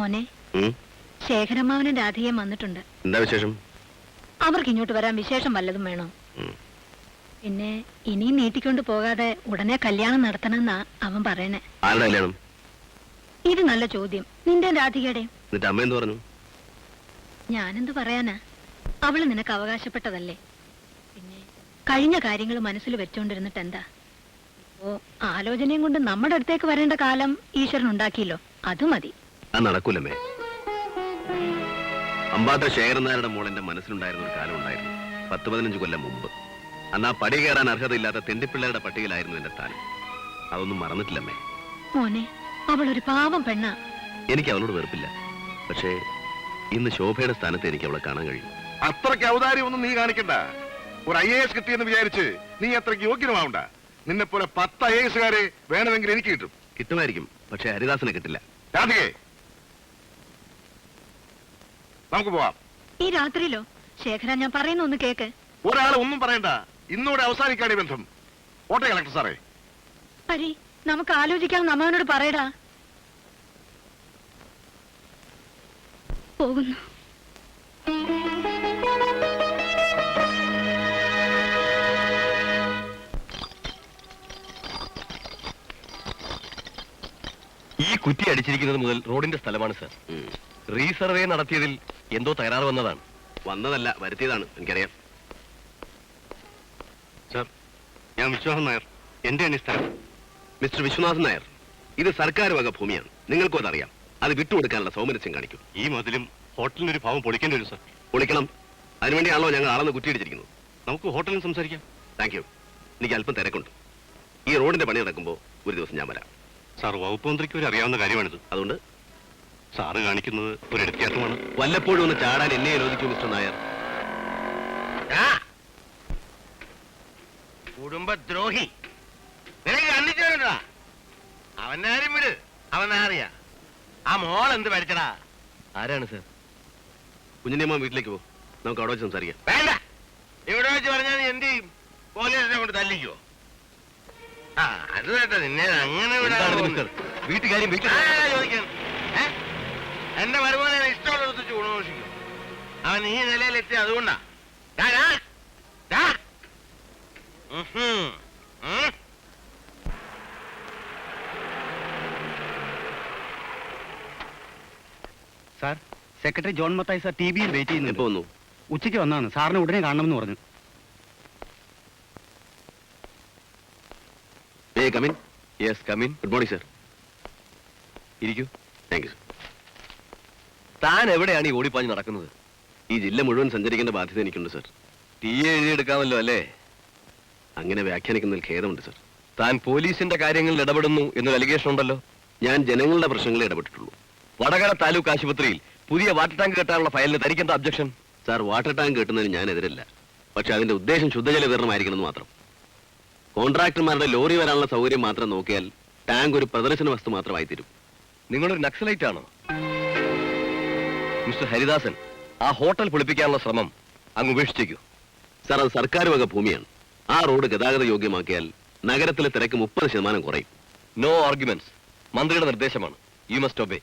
മോനെ, ശേഖരമ്മാവനും രാധികയും വന്നിട്ടുണ്ട്. എന്താ വിശേഷം? അവർക്ക് ഇങ്ങോട്ട് വരാൻ വിശേഷം വല്ലതും വേണോ? പിന്നെ ഇനിയും നീട്ടിക്കൊണ്ട് പോകാതെ ഉടനെ കല്യാണം നടത്തണമെന്നാ അവൻ പറയണേ. ആരുടെ കല്യാണം? ഇത് നല്ല ചോദ്യം. നിന്റെ രാധികയുടെ. എന്നിട്ട് അമ്മ എന്ത് പറഞ്ഞു? ഞാനെന്ത് പറയാനാ? അവള് നിനക്ക് അവകാശപ്പെട്ടതല്ലേ. പിന്നെ കഴിഞ്ഞ കാര്യങ്ങൾ മനസ്സിൽ വെച്ചോണ്ടിരുന്നിട്ട് എന്താ? ഇപ്പോ ആലോചനയും കൊണ്ട് നമ്മുടെ അടുത്തേക്ക് വരേണ്ട കാലം ഈശ്വരൻ ഉണ്ടാക്കിയല്ലോ, അത് മതി. അത് നടക്കൂലമ്മേ. അമ്പാട്ട ശേഖരൻ നായരുടെ മോൾ എന്റെ മനസ്സിലുണ്ടായിരുന്ന ഒരു കാലം ഉണ്ടായിരുന്നു, 10-15 കൊല്ലം മുമ്പ്. അന്ന് ആ പടി കയറാൻ അർഹതയില്ലാത്ത തെണ്ടിപ്പിള്ളേരുടെ പട്ടികയിലായിരുന്നു എന്റെ സ്ഥാനം. അതൊന്നും മറന്നിട്ടില്ലമ്മേ. മോനെ, അവളൊരു പാവം പെണ്ണാ. എനിക്ക് അവളോട് വെറുപ്പില്ല. പക്ഷേ ഇന്ന് ശോഭയുടെ സ്ഥാനത്ത് എനിക്ക് അവളെ കാണാൻ കഴിയും. അത്രയ്ക്ക് ഔദാര്യമൊന്നും നീ കാണിക്കണ്ട. ഒരു IAS കിട്ടിയെന്ന് വിചാരിച്ച് നീ അത്രയ്ക്ക് യോഗ്യമാവണ്ട. നിന്നെ പോലെ 10 IASകാരെ വേണമെങ്കിൽ എനിക്ക് കിട്ടും. കിട്ടുമായിരിക്കും, പക്ഷെ ഹരിദാസനെ കിട്ടില്ല. രാധികേ, നമുക്ക് പോവാം. ഈ രാത്രിയിലോ? ശേഖര, ഞാൻ പറയുന്ന ഒന്ന് കേക്ക്. ഒരാൾ ഒന്നും പറയണ്ട. ഇന്നോടെ അവസാനിക്കാണ് ഈ ബന്ധം. ഓട്ടെ കളക്ടർ സാറേ. ഹരി, നമുക്ക് ആലോചിക്കാം. അമ്മാവനോട് പറയടാ. പോകുന്നു. ഈ കുറ്റി അടിച്ചിരിക്കുന്നത് മുതൽ റോഡിന്റെ സ്ഥലമാണ് സർ. റീസർവേ നടത്തിയതിൽ എന്തോ തകരാറ് വന്നതാണ്. വന്നതല്ല, വരുത്തിയതാണ്. എനിക്കറിയാം സർ. ഞാൻ വിശ്വനാഥൻ നായർ. എന്റെ സ്ഥലം. മിസ്റ്റർ വിശ്വനാഥൻ നായർ, ഇത് സർക്കാർ വക ഭൂമിയാണ്. നിങ്ങൾക്കും അതറിയാം. അത് വിട്ടുകൊടുക്കാനുള്ള സൗമനസ്യം കാണിക്കും. ഈ മതിലും ഹോട്ടലിനൊരു ഭാവം പൊളിക്കേണ്ടി വരും സർ. പൊളിക്കണം. അതിനുവേണ്ടിയാണല്ലോ ഞങ്ങൾ ആളെന്ന് കുറ്റിയടിച്ചിരിക്കുന്നത്. നമുക്ക് ഹോട്ടലിൽ സംസാരിക്കാം. Thank you. എനിക്ക് അല്പം തിരക്കുണ്ട്. ഈ റോഡിന്റെ പണി നടക്കുമ്പോൾ ഒരു ദിവസം ഞാൻ വരാം. സാർ, വകുപ്പ് മന്ത്രിക്ക് ഒരു അറിയാവുന്ന കാര്യമാണിത്. അതുകൊണ്ട് സാറ് കാണിക്കുന്നത് ഒരു വ്യത്യാസമാണ്. വല്ലപ്പോഴും ഒന്ന് ചാടാൻ എന്നെ അനുവദിക്കൂ മിസ്റ്റർ നായർ. കുടുംബദ്രോഹി, നിനക്ക് കണ്ടിട്ടാ? അവനാരും വിട്, അവനറിയാ. ആ മോൾ എന്ത് പഠിച്ചടാ? ആരാണ് സർ? കുഞ്ഞിനിയമ്മ വീട്ടിലേക്ക് പോ. നമുക്ക് അവിടെ വെച്ച് സംസാരിക്കാം. വേണ്ട, ഇവിടെ വെച്ച് പറഞ്ഞാൽ നീ എന്ത് ചെയ്യും? പോലീസിനെ കൊണ്ട് തല്ലിക്കോ? ആ, അത് കേട്ടോ. നിന്നെ അങ്ങനെ വീട്ടുകാര്യം ചോദിക്കാൻ എന്റെ വരുമാനം ഇഷ്ടമുള്ള ഗുണഘോഷിക്കും. അവൻ ഈ നിലയിലെത്തി. അതുകൊണ്ടാ sir, secretary John Mathai sir TVയിൽ വെയിറ്റ് ചെയ്യുന്നു. എപ്പോ വന്നു? ഉച്ചയ്ക്ക് വന്നാണ്. സാറിനെ ഉടനെ കാണണമെന്ന് പറഞ്ഞു. Come in. Yes, come in. Good morning sir. ഇരിക്കൂ. Thank you. താൻ എവിടെയാണ് ഈ ഓടിപ്പാഞ്ഞ് നടക്കുന്നത്? ഈ ജില്ല മുഴുവൻ സഞ്ചരിക്കേണ്ട ബാധ്യത എനിക്കുണ്ട് സർ. TA എഴുതിയെടുക്കാമല്ലോ അല്ലേ? അങ്ങനെ വ്യാഖ്യാനിക്കുന്നതിൽ ഖേദമുണ്ട് സർ. താൻ പോലീസിന്റെ കാര്യങ്ങളിൽ ഇടപെടുന്നു എന്നൊരു അലിഗേഷൻ ഉണ്ടല്ലോ. ഞാൻ ജനങ്ങളുടെ പ്രശ്നങ്ങളെ ഇടപെട്ടിട്ടുള്ളൂ. വടകര താലൂക്ക് ആശുപത്രിയിൽ പുതിയ വാട്ടർ ടാങ്ക് കെട്ടാനുള്ള ഫയലിന് തനിക്കെന്താ ഒബ്ജക്ഷൻ? സാർ, വാട്ടർ ടാങ്ക് കെട്ടുന്നതിന് ഞാൻ എതിരല്ല. പക്ഷെ അതിന്റെ ഉദ്ദേശം ശുദ്ധജല വിതരണമായിരിക്കണമെന്ന് മാത്രം. കോൺട്രാക്ടർമാരുടെ ലോറി വരാനുള്ള സൗകര്യം മാത്രം നോക്കിയാൽ ടാങ്ക് ഒരു പ്രദർശന വസ്തു മാത്രമായി തീരും. നിങ്ങളൊരു നക്സലൈറ്റ് ആണോ? മിസ്റ്റർ ഹരിദാസൻ, ആ ഹോട്ടൽ പൊളിപ്പിക്കാനുള്ള ശ്രമം അങ്ങ് ഉപേക്ഷിച്ചേക്കൂ. സാർ, അത് സർക്കാർ വക ഭൂമിയാണ്. ആ റോഡ് ഗതാഗത യോഗ്യമാക്കിയാൽ നഗരത്തിലെ തിരക്ക് 30% കുറയും. No arguments. മന്ത്രിയുടെ നിർദ്ദേശമാണ്. You must obey.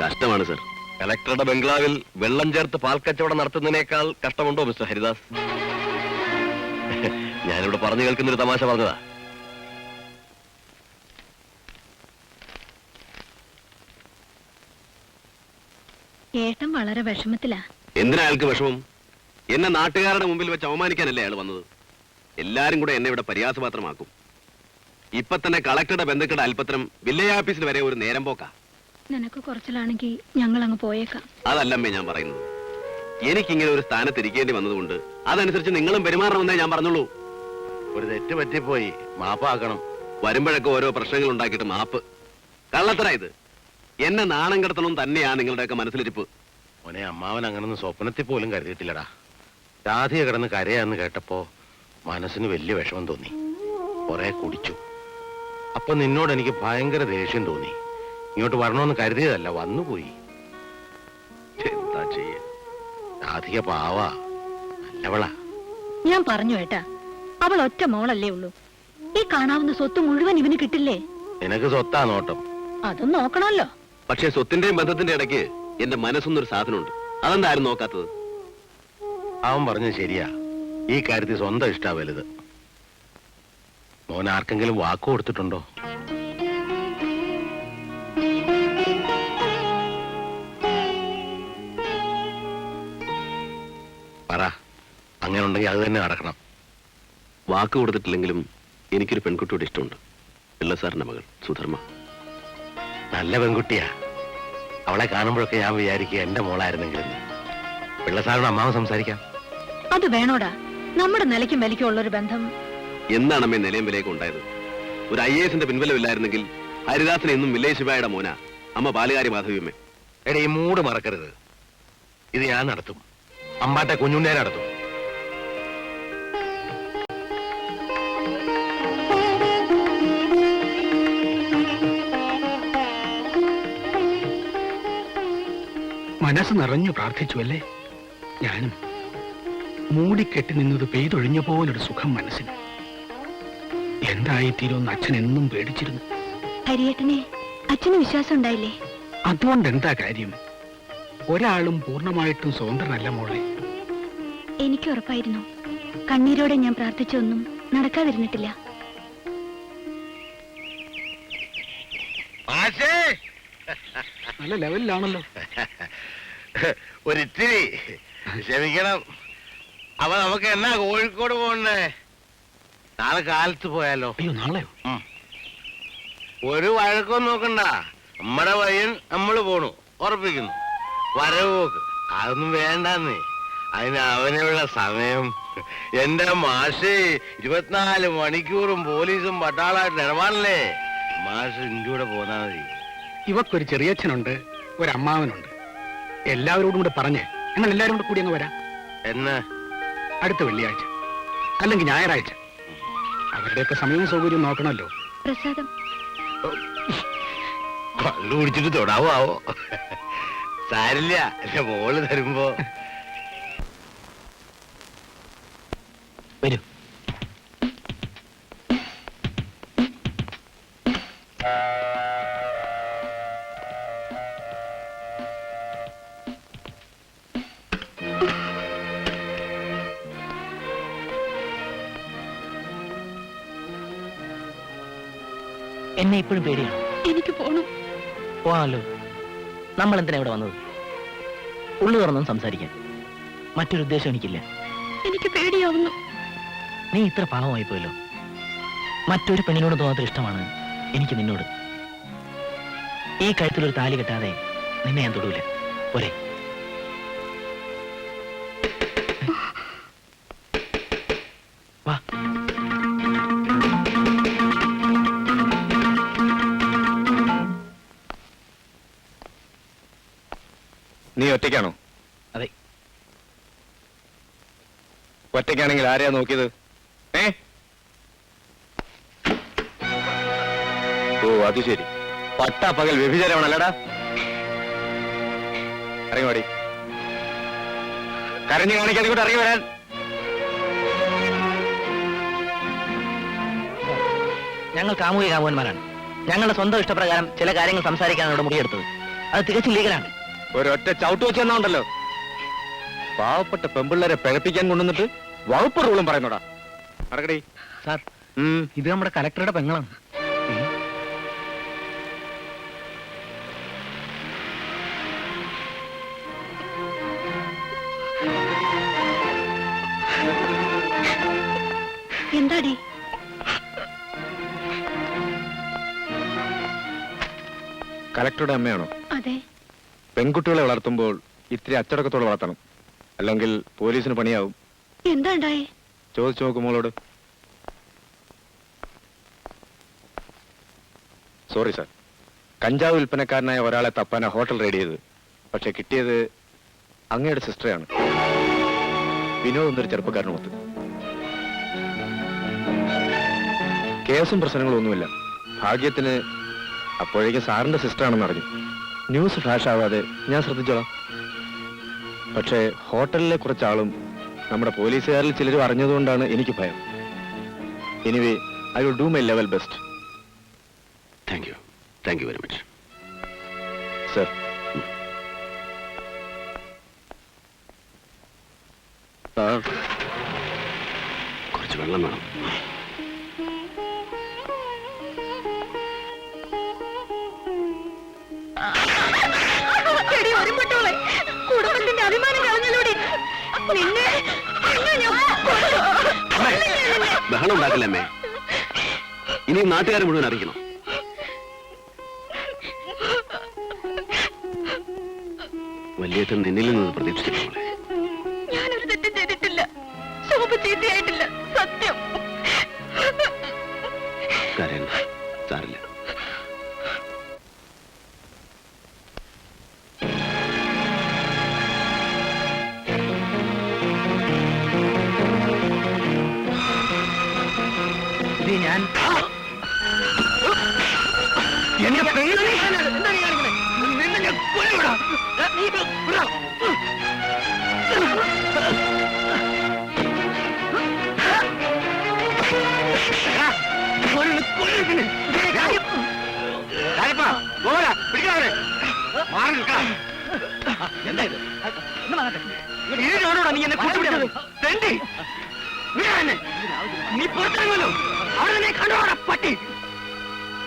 കഷ്ടമാണ് സർ. കലക്ടറുടെ ബംഗ്ലാവിൽ വെള്ളം ചേർത്ത് പാൽക്കച്ചവടം നടത്തുന്നതിനേക്കാൾ കഷ്ടമുണ്ടോ മിസ്റ്റർ ഹരിദാസ്? ഞാനിവിടെ പറഞ്ഞു കേൾക്കുന്നൊരു തമാശ പറഞ്ഞതാ. ഏട്ടൻ വളരെ വിഷമത്തിലാ. എന്തിനാ അയാൾക്ക് വിഷമം? എന്നെ നാട്ടുകാരുടെ മുമ്പിൽ വെച്ച് അവമാനിക്കാനല്ലേ അയാൾ വന്നത്? എല്ലാരും കൂടെ എന്നെ ഇവിടെ പരിഹാസപാത്രമാക്കും. ഇപ്പൊ തന്നെ കളക്ടറുടെ ബന്ധുക്കളുടെ അല്പത്തരം വില്ലേജ് ഓഫീസിൽ വരെ ഒരു നേരം പോക്കാ. നിനക്ക് കുറച്ചിലാണെങ്കിൽ ഞങ്ങൾ അങ്ങ് പോയേക്കാം. അതല്ലമ്മേ ഞാൻ പറയുന്നത്. എനിക്കിങ്ങനെ ഒരു സ്ഥാനത്ത് ഇരിക്കേണ്ടി വന്നതുകൊണ്ട് അതനുസരിച്ച് നിങ്ങളും പെരുമാറണമെന്നേ ഞാൻ പറഞ്ഞുള്ളൂ. ഒരു തെറ്റ് പറ്റിപ്പോയി, മാപ്പാക്കണം. വരുമ്പോഴൊക്കെ ഓരോ പ്രശ്നങ്ങൾ ഉണ്ടാക്കിയിട്ട് മാപ്പ്. കള്ളത്തര ഇത്. എന്നെ നാണം കെടുത്തണം തന്നെയാ നിങ്ങളുടെയൊക്കെ മനസ്സിലിരിപ്പ്. മോനെ, അമ്മാവൻ അങ്ങനൊന്നും സ്വപ്നത്തിൽ പോലും കരുതിയിട്ടില്ലടാ. രാധിക കിടന്ന് കരയാന്ന് കേട്ടപ്പോ മനസ്സിന് വലിയ വിഷമം തോന്നി. കുറെ കുടിച്ചു. അപ്പൊ നിന്നോട് എനിക്ക് ഭയങ്കര ദേഷ്യം തോന്നി. ഇങ്ങോട്ട് വരണമെന്ന് കരുതിയതല്ല, വന്നുപോയി. എന്താ ചെയ്യ? രാധിക പാവാ, നല്ലവളാ. ഞാൻ പറഞ്ഞു ഏട്ടാ, അവൾ ഒറ്റ മോളല്ലേ ഉള്ളൂ. ഈ കാണാവുന്ന സ്വത്ത് മുഴുവൻ ഇവന് കിട്ടില്ലേ? നിനക്ക് സ്വത്താ നോട്ടം. അതും നോക്കണമല്ലോ. പക്ഷേ സ്വത്തിന്റെയും ബന്ധത്തിന്റെ ഇടയ്ക്ക് എന്റെ മനസ്സൊന്നൊരു സാധനമുണ്ട്. അതെന്താരും നോക്കാത്തത്? അവൻ പറഞ്ഞത് ശരിയാ. ഈ കാര്യത്തിൽ സ്വന്തം ഇഷ്ടാ വലുത്. മോൻ ആർക്കെങ്കിലും വാക്ക് കൊടുത്തിട്ടുണ്ടോ? പറ. അങ്ങനെ ഉണ്ടെങ്കിൽ അത് തന്നെ നടക്കണം. വാക്ക് കൊടുത്തിട്ടില്ലെങ്കിലും എനിക്കൊരു പെൺകുട്ടിയോട് ഇഷ്ടമുണ്ട്. പിള്ള സാറിന്റെ മകൾ സുധർമ്മ. നല്ല പെൺകുട്ടിയാ. അവളെ കാണുമ്പോഴൊക്കെ ഞാൻ വിചാരിക്കുക എന്റെ മോളായിരുന്നെങ്കിലും. പിള്ളസാറിനോട് അമ്മാവൻ സംസാരിക്കാം. അത് വേണോടാ. നമ്മുടെ നിലയ്ക്കും വിലയ്ക്കും ഉള്ളൊരു ബന്ധം. എന്താണ് അമ്മേ നിലയും വിലയൊക്കെ ഉണ്ടായത്? ഒരു IAS പിൻബലമില്ലായിരുന്നെങ്കിൽ ഹരിദാസനെ എന്നും വില്ലേശിബായുടെ മോന അമ്മ പാലുകാരി മാധവിയമ്മേ. എടേ, ഈ മൂട് മറക്കരുത്. ഇത് ഞാൻ നടത്തും. അമ്പാട്ടെ കുഞ്ഞുണ്ണേ നടത്തും. മനസ്സ് നിറഞ്ഞു പ്രാർത്ഥിച്ചു അല്ലേ? ഞാനും. മൂടിക്കെട്ടി നിന്നത് പെയ്തൊഴിഞ്ഞ പോലൊരു സുഖം മനസ്സിന്. എന്തായിത്തീരുമെന്ന് അച്ഛൻ എന്നും പേടിച്ചിരുന്നു. ഹരിയേട്ടനെ അച്ഛന് വിശ്വാസം ഉണ്ടായില്ലേ? അതുകൊണ്ട് എന്താ കാര്യം? ഒരാളും പൂർണ്ണമായിട്ടും സ്വതന്ത്രനല്ല മോളെ. എനിക്ക് ഉറപ്പായിരുന്നു. കണ്ണീരോടെ ഞാൻ പ്രാർത്ഥിച്ചൊന്നും നടക്കാതിരുന്നിട്ടില്ല. നല്ല ലെവലിലാണല്ലോ. ഒരിത്തിരി ക്ഷമിക്കണം. അപ്പൊ നമുക്ക് എന്നാ കോഴിക്കോട് പോകണ്ടേ? നാളെ കാലത്ത് പോയാലോ? അയ്യോ, നാളെയോ? ഒരു വഴക്കം നോക്കണ്ട. നമ്മടെ പയ്യൻ നമ്മള് പോണു, ഉറപ്പിക്കുന്നു. വരവ് പോക്ക് അതൊന്നും വേണ്ടെന്നേ. അതിന് അവനുള്ള സമയം. എന്റെ മാഷ് 24 മണിക്കൂറും പോലീസും പട്ടാളായിട്ട് ഇടപാടില്ലേ? മാഷ് ഇന്റെ കൂടെ പോന്നാ മതി. ഇവക്കൊരു ചെറിയച്ഛനുണ്ട്, ഒരമ്മാവനുണ്ട്. എല്ലാവരോടും കൂടെ പറഞ്ഞ് ഞങ്ങൾ എല്ലാവരും കൂടെ കൂടി അങ്ങ് വരാം. എന്ന്? അടുത്ത വെള്ളിയാഴ്ച അല്ലെങ്കിൽ ഞായറാഴ്ച. അവരുടെയൊക്കെ സമയവും സൗകര്യവും നോക്കണമല്ലോ. പ്രസാദം കള്ളു കുടിച്ചിട്ട് തൊടാവോ ആവോ? സാരില്ല, എന്റെ മോള് തരുമ്പോ. വരൂ. എന്നെ ഇപ്പോഴും പേടിയാണ്. എനിക്ക് പോണം. പോവാമല്ലോ. നമ്മൾ എന്തിനാ ഇവിടെ വന്നത്? ഉള്ളു തുറന്നും സംസാരിക്കാൻ. മറ്റൊരു ഉദ്ദേശം എനിക്കില്ല. എനിക്ക് പേടിയാവുന്നു. നീ ഇത്ര പാവമായി പോയല്ലോ. മറ്റൊരു പെണ്ണിനോട് തോന്നാത്ത ഇഷ്ടമാണ് എനിക്ക് നിന്നോട്. ഈ കഴുത്തിലൊരു താലി കെട്ടാതെ നിന്നെ ഞാൻ തൊടൂല. പോരെ? വാ. നീ ഒറ്റയ്ക്കാണോ? അതെ. ഒറ്റയ്ക്കാണെങ്കിൽ ആരെയാ നോക്കിയത്? ഓ, അത് ശരി. പട്ടാ പകൽ വ്യഭിചാരമാണല്ലടാ. ഇറങ്ങി വാടി. കരഞ്ഞു കാണിക്കാൻ ഇങ്ങോട്ട് ഇറങ്ങി വരാൻ. ഞങ്ങൾ കാമുകി കാമുകന്മാരാണ്. ഞങ്ങളുടെ സ്വന്തം ഇഷ്ടപ്രകാരം ചില കാര്യങ്ങൾ സംസാരിക്കാനാണ് ഇവിടെ മുടിയെടുത്തത്. അത് തികച്ചും ലീഗലാണ്. ഒരൊറ്റ ചവിട്ട് വെച്ച് തന്നുണ്ടല്ലോ. പാവപ്പെട്ട പെമ്പിള്ളേരെ പിഴപ്പിക്കാൻ കൊണ്ടുവന്നിട്ട് വകുപ്പ് റൂളും പറയുന്നോടാ. നടക്കടി. സാർ, ഇത് നമ്മുടെ കലക്ടറുടെ പെങ്ങളാണ്. എന്താടി? കലക്ടറുടെ അമ്മയാണോ? അതെ. പെൺകുട്ടികളെ വളർത്തുമ്പോൾ ഇത്തിരി അച്ചടക്കത്തോടെ വളർത്തണം, അല്ലെങ്കിൽ പോലീസിന് പണിയാവും. എന്താ ഉണ്ടായേ? ചോദിച്ചു നോക്കും മോളോട്. സോറി സാർ, കഞ്ചാവ് വിൽപ്പനക്കാരനായ ഒരാളെ തപ്പാനാ ഹോട്ടൽ റെയ്ഡ് ചെയ്തത്. പക്ഷെ കിട്ടിയത് അങ്ങയുടെ സിസ്റ്ററാണ്, വിനോദ് എന്നൊരു ചെറുപ്പക്കാരനുമൊത്ത്. കേസും പ്രശ്നങ്ങളും ഒന്നുമില്ല. ഭാഗ്യത്തിന് അപ്പോഴേക്കും സാറിന്റെ സിസ്റ്ററാണെന്ന് അറിഞ്ഞു. ന്യൂസ് ഫ്ലാഷ് ആവാതെ ഞാൻ ശ്രദ്ധിച്ചോളാം. പക്ഷേ ഹോട്ടലിലെ കുറച്ചാളും നമ്മുടെ പോലീസുകാരിൽ ചിലരും അറിഞ്ഞതുകൊണ്ടാണ് എനിക്ക് ഭയം. Anyway, I will do my level best. Thank you very much. Sir. Sir കുറച്ച് വെള്ളം വേണം. എടി ഒരുമ്പട്ടോളെ, കുടുംബത്തിന്റെ അഭിമാനം കളഞ്ഞലോടി. നിന്നെ ബഹളം ഉണ്ടാക്കില്ല അമ്മേ. ഇനി നാട്ടുകാരെ മുഴുവൻ അറിയിക്കണം. വലിയേട്ടൻ നിന്നിൽ നിന്ന് പ്രതീക്ഷിച്ചില്ല മോളെ. ഞാനൊരു തെറ്റും ചെയ്തിട്ടില്ല. ശോഭ ചീത്തയായിട്ടില്ല, സത്യം. കരയണ്ട, സാരില്ല. ഇത് ഞാൻ എന്റെ പെണ്ണിനെ നിന്നെ ഞാൻ കൊല്ലുവിടാം. നീ ഇത് വിടാം. നീ എന്നെ കുറിച്ചുവിടുന്നത് നീ പുറത്തിറങ്ങുമല്ലോ. അവിടെ നിന്നെ കണ്ടോടാ പട്ടി.